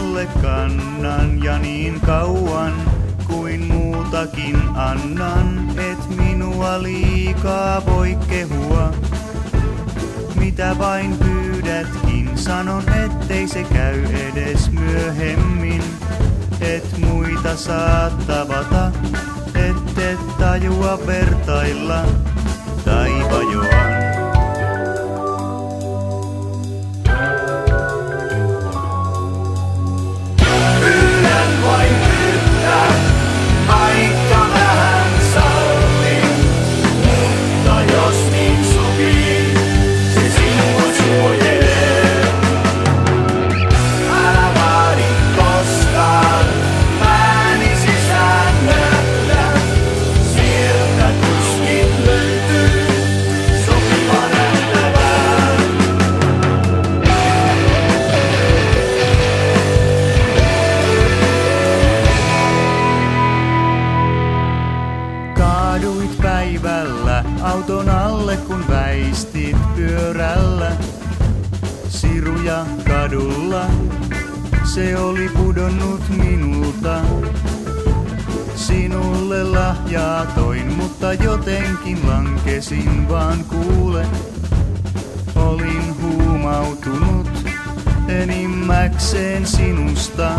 sulle kannan ja niin kauan kuin muutakin annan, et minua liikaa voi kehua. Mitä vain pyydätkin, sanon ettei se käy edes myöhemmin. Et muita saat tavata, et tajua vertailla tai vajoan. Pyydän vain pyytää, vaikka vähän sallin, mutta jos niin sopii, se sinua suojelee. Älä vaadi koskaan pääni sisään nähdä, sieltä tuskin löytyy sopiva nähtävää. Kaaduit päivällä auton alle, kun väistit pyörällä. Siruja kadulla, se oli pudonnut minulta. Sinulle lahjaa toin, mutta jotenkin lankesin vaan kuule. Olin huumautunut enimmäkseen sinusta.